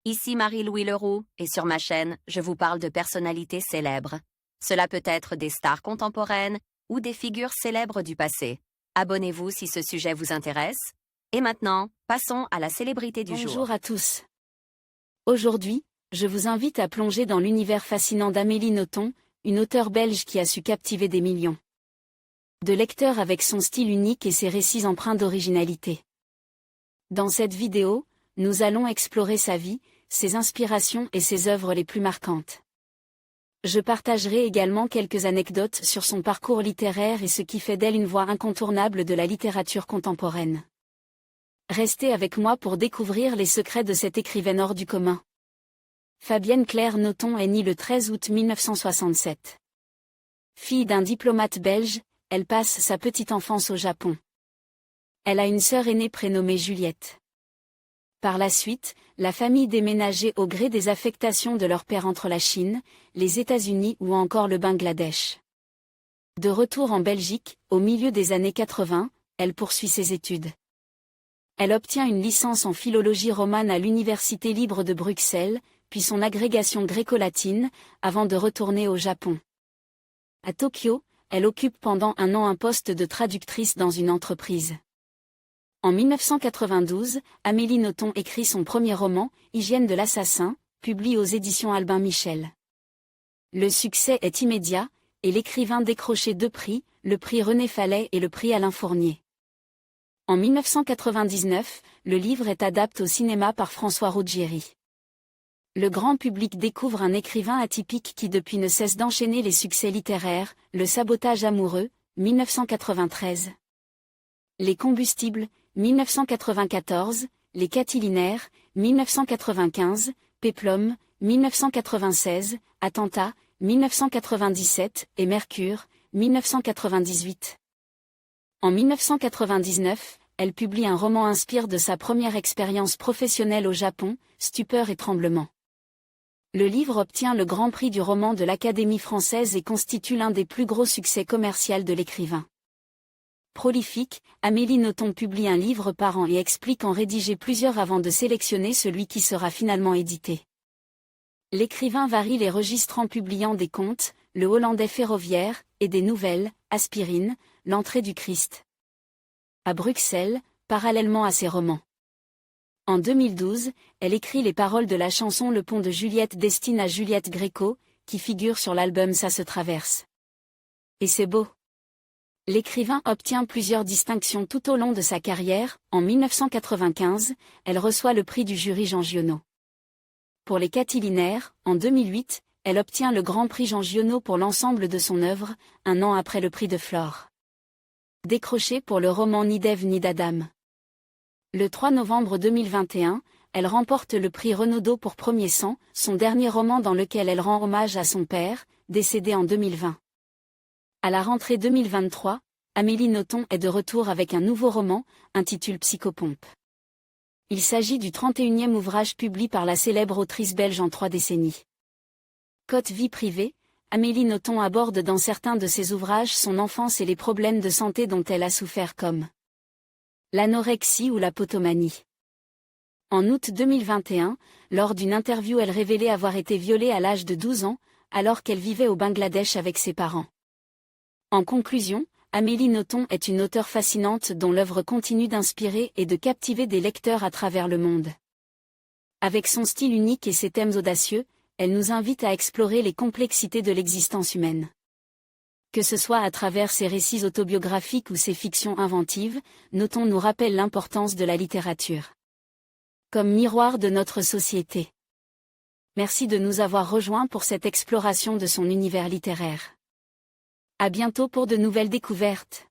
Ici Marie-Louis Leroux, et sur ma chaîne, je vous parle de personnalités célèbres. Cela peut être des stars contemporaines ou des figures célèbres du passé. Abonnez-vous si ce sujet vous intéresse. Et maintenant, passons à la célébrité du jour. Bonjour à tous. Aujourd'hui, je vous invite à plonger dans l'univers fascinant d'Amélie Nothomb, une auteure belge qui a su captiver des millions de lecteurs avec son style unique et ses récits empreints d'originalité. Dans cette vidéo, nous allons explorer sa vie, ses inspirations et ses œuvres les plus marquantes. Je partagerai également quelques anecdotes sur son parcours littéraire et ce qui fait d'elle une voix incontournable de la littérature contemporaine. Restez avec moi pour découvrir les secrets de cette écrivaine hors du commun. Fabienne Claire Nothomb est née le 13 août 1967. Fille d'un diplomate belge, elle passe sa petite enfance au Japon. Elle a une sœur aînée prénommée Juliette. Par la suite, la famille déménageait au gré des affectations de leur père entre la Chine, les États-Unis ou encore le Bangladesh. De retour en Belgique, au milieu des années 80, elle poursuit ses études. Elle obtient une licence en philologie romane à l'Université libre de Bruxelles, puis son agrégation gréco-latine, avant de retourner au Japon. À Tokyo, elle occupe pendant un an un poste de traductrice dans une entreprise. En 1992, Amélie Nothomb écrit son premier roman, Hygiène de l'assassin, publié aux éditions Albin Michel. Le succès est immédiat, et l'écrivain décrochait 2 prix, le prix René Fallet et le prix Alain Fournier. En 1999, le livre est adapté au cinéma par François Ruggieri. Le grand public découvre un écrivain atypique qui depuis ne cesse d'enchaîner les succès littéraires, Le sabotage amoureux, 1993. Les combustibles, 1994, Les Catilinaires, 1995, Péplum, 1996, Attentat, 1997, et Mercure, 1998. En 1999, elle publie un roman inspiré de sa première expérience professionnelle au Japon, Stupeur et tremblement. Le livre obtient le Grand Prix du roman de l'Académie française et constitue l'un des plus gros succès commerciaux de l'écrivain. Prolifique, Amélie Nothomb publie un livre par an et explique en rédiger plusieurs avant de sélectionner celui qui sera finalement édité. L'écrivain varie les registres en publiant des contes, Le Hollandais ferroviaire, et des nouvelles, Aspirine, L'entrée du Christ. À Bruxelles, parallèlement à ses romans. En 2012, elle écrit les paroles de la chanson Le pont de Juliette destine à Juliette Gréco, qui figure sur l'album Ça se traverse. Et c'est beau. L'écrivain obtient plusieurs distinctions tout au long de sa carrière. En 1995, elle reçoit le prix du jury Jean Giono. Pour Les Catilinaires, en 2008, elle obtient le Grand Prix Jean Giono pour l'ensemble de son œuvre, un an après le prix de Flore. Décroché pour le roman Ni d'Ève ni d'Adam. Le 3 novembre 2021, elle remporte le prix Renaudot pour Premier sang, son dernier roman dans lequel elle rend hommage à son père, décédé en 2020. À la rentrée 2023, Amélie Nothomb est de retour avec un nouveau roman, intitulé Psychopompe. Il s'agit du 31e ouvrage publié par la célèbre autrice belge en 3 décennies. Côté vie privée, Amélie Nothomb aborde dans certains de ses ouvrages son enfance et les problèmes de santé dont elle a souffert comme l'anorexie ou la potomanie. En août 2021, lors d'une interview, elle révélait avoir été violée à l'âge de 12 ans, alors qu'elle vivait au Bangladesh avec ses parents. En conclusion, Amélie Nothomb est une auteure fascinante dont l'œuvre continue d'inspirer et de captiver des lecteurs à travers le monde. Avec son style unique et ses thèmes audacieux, elle nous invite à explorer les complexités de l'existence humaine. Que ce soit à travers ses récits autobiographiques ou ses fictions inventives, Nothomb nous rappelle l'importance de la littérature comme miroir de notre société. Merci de nous avoir rejoints pour cette exploration de son univers littéraire. À bientôt pour de nouvelles découvertes.